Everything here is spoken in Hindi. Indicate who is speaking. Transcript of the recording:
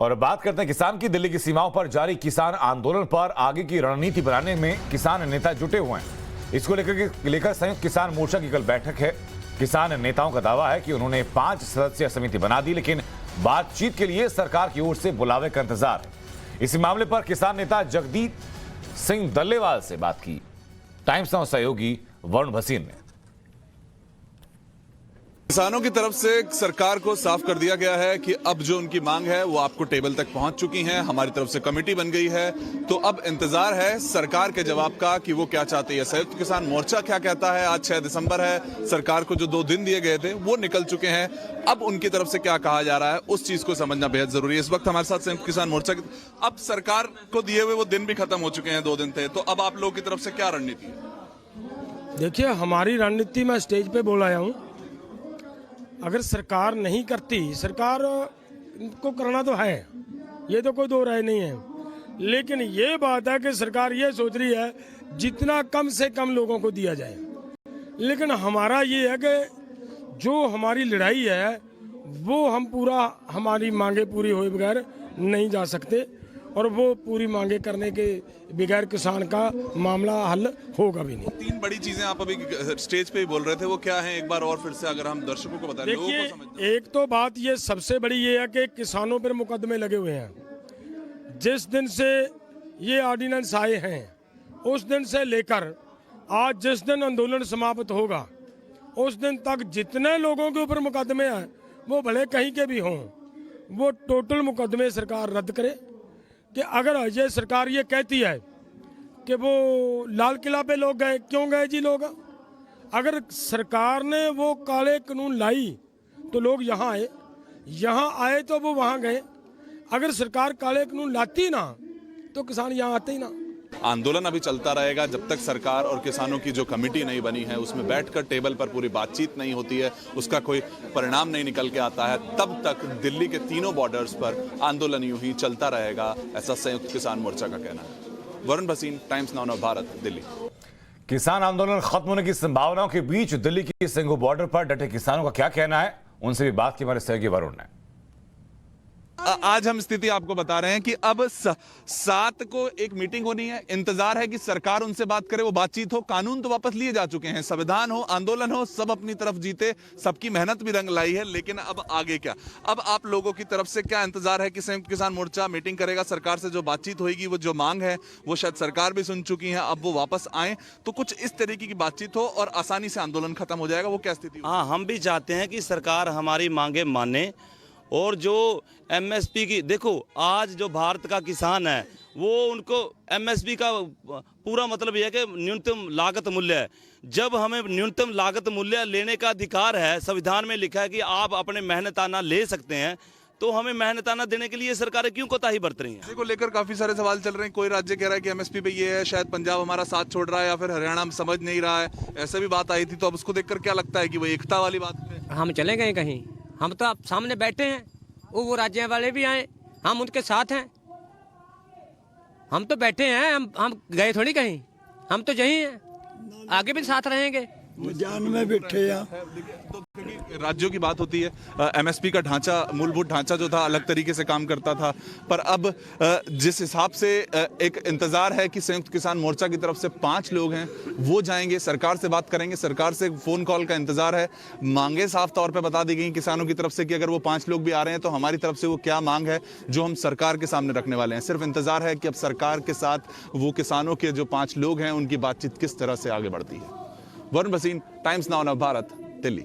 Speaker 1: और बात करते हैं किसान की। दिल्ली की सीमाओं पर जारी किसान आंदोलन पर आगे की रणनीति बनाने में किसान नेता जुटे हुए हैं। इसको लेकर संयुक्त किसान मोर्चा की कल बैठक है। किसान नेताओं का दावा है कि उन्होंने 5 सदस्यीय समिति बना दी, लेकिन बातचीत के लिए सरकार की ओर से बुलावे का इंतजार है। इसी मामले पर किसान नेता जगदीप सिंह दल्लेवाल से बात की टाइम्स नाउ सहयोगी वरुण भसीन ने।
Speaker 2: किसानों की तरफ से सरकार को साफ कर दिया गया है कि अब जो उनकी मांग है वो आपको टेबल तक पहुंच चुकी है। हमारी तरफ से कमेटी बन गई है, तो अब इंतजार है सरकार के जवाब का कि वो क्या चाहती है। संयुक्त किसान मोर्चा क्या कहता है। आज 6 दिसंबर है, सरकार को जो 2 दिन दिए गए थे वो निकल चुके हैं। अब उनकी तरफ से क्या कहा जा रहा है उस चीज को समझना बेहद जरूरी है। इस वक्त हमारे साथ संयुक्त किसान मोर्चा की, अब सरकार को दिए हुए वो दिन भी खत्म हो चुके हैं, 2 दिन थे, तो अब आप लोगों की तरफ से क्या रणनीति है?
Speaker 3: देखिए, हमारी रणनीति मैं स्टेज पे बोल आया हूँ। अगर सरकार नहीं करती, सरकार को करना तो है, ये तो कोई दो राय नहीं है, लेकिन ये बात है कि सरकार ये सोच रही है जितना कम से कम लोगों को दिया जाए। लेकिन हमारा ये है कि जो हमारी लड़ाई है वो हम पूरा, हमारी मांगे पूरी हुए बगैर नहीं जा सकते, और वो पूरी मांगे करने के बगैर किसान का मामला हल होगा भी नहीं।
Speaker 2: 3 बड़ी चीजें आप अभी स्टेज पे ही बोल रहे थे, वो क्या है एक बार और फिर से अगर हम दर्शकों को बताएं।
Speaker 3: देखिए, एक तो बात ये सबसे बड़ी ये है कि किसानों पर मुकदमे लगे हुए हैं। जिस दिन से ये ऑर्डिनेंस आए हैं उस दिन से लेकर आज जिस दिन आंदोलन समाप्त होगा उस दिन तक जितने लोगों के ऊपर मुकदमे हैं, वो भले कहीं के भी हों, वो टोटल मुकदमे सरकार रद्द करे। कि अगर ये सरकार ये कहती है कि वो लाल किला पे लोग गए, क्यों गए जी लोग? अगर सरकार ने वो काले कानून लाई तो लोग यहाँ आए तो वो वहाँ गए। अगर सरकार काले कानून लाती ना तो किसान यहाँ आते ही ना।
Speaker 2: आंदोलन अभी चलता रहेगा जब तक सरकार और किसानों की जो कमेटी नहीं बनी है उसमें बैठकर टेबल पर पूरी बातचीत नहीं होती है, उसका कोई परिणाम नहीं निकल के आता है, तब तक दिल्ली के तीनों बॉर्डर्स पर आंदोलन यूं ही चलता रहेगा, ऐसा संयुक्त किसान मोर्चा का कहना है। Varun Bhasin, times now Bharat, Delhi.
Speaker 1: किसान आंदोलन खत्म होने की संभावनाओं के बीच दिल्ली की सिंघू बॉर्डर पर डटे किसानों का क्या कहना है, उनसे भी बात की हमारे सहयोगी वरुण ने।
Speaker 2: आज हम स्थिति आपको बता रहे हैं कि अब 7 को एक मीटिंग होनी है। इंतजार है कि सरकार उनसे बात करे, वो बातचीत हो। कानून तो वापस लिए जा चुके हैं, संविधान हो, आंदोलन हो, सब अपनी तरफ जीते, सबकी मेहनत भी रंग लाई है, लेकिन अब आगे क्या? अब आप लोगों की तरफ से क्या इंतजार है कि संयुक्त किसान मोर्चा मीटिंग करेगा, सरकार से जो बातचीत होगी, वो जो मांग है वो शायद सरकार भी सुन चुकी है, अब वो वापस आए तो कुछ इस तरीके की बातचीत हो और आसानी से आंदोलन खत्म हो जाएगा। वो क्या स्थिति?
Speaker 4: हाँ, हम भी चाहते हैं कि सरकार हमारी मांगे माने, और जो एमएसपी की, देखो आज जो भारत का किसान है वो, उनको एमएसपी का पूरा मतलब यह है कि न्यूनतम लागत मूल्य है। जब हमें न्यूनतम लागत मूल्य लेने का अधिकार है, संविधान में लिखा है कि आप अपने मेहनताना ले सकते हैं, तो हमें मेहनताना देने के लिए सरकारें क्यों कोताही बरत रही हैं?
Speaker 2: इसी को लेकर काफी सारे सवाल चल रहे हैं। कोई राज्य कह रहा है कि एमएसपी पे ये है, शायद पंजाब हमारा साथ छोड़ रहा है या फिर हरियाणा समझ नहीं रहा है, ऐसे भी बात आई थी। तो अब उसको देखकर क्या लगता है कि वो एकता वाली बात है?
Speaker 5: हम चले गए कहीं? हम तो अब सामने बैठे हैं, वो राज्य वाले भी आए, हम उनके साथ हैं। हम तो बैठे हैं, हम गए थोड़ी कहीं, हम तो यहीं हैं, आगे भी साथ रहेंगे।
Speaker 6: जान में बैठे हैं।
Speaker 2: तो क्योंकि राज्यों की बात होती है, एमएसपी का ढांचा, मूलभूत ढांचा जो था अलग तरीके से काम करता था, पर अब जिस हिसाब से एक इंतजार है कि संयुक्त किसान मोर्चा की तरफ से 5 लोग हैं वो जाएंगे, सरकार से बात करेंगे, सरकार से फोन कॉल का इंतजार है। मांगे साफ तौर पे बता दी गई किसानों की तरफ से कि अगर वो 5 लोग भी आ रहे हैं तो हमारी तरफ से वो क्या मांग है जो हम सरकार के सामने रखने वाले हैं। सिर्फ इंतजार है कि अब सरकार के साथ वो किसानों के जो 5 लोग हैं उनकी बातचीत किस तरह से आगे बढ़ती है। Varun Bhasin, times now Bharat, Delhi.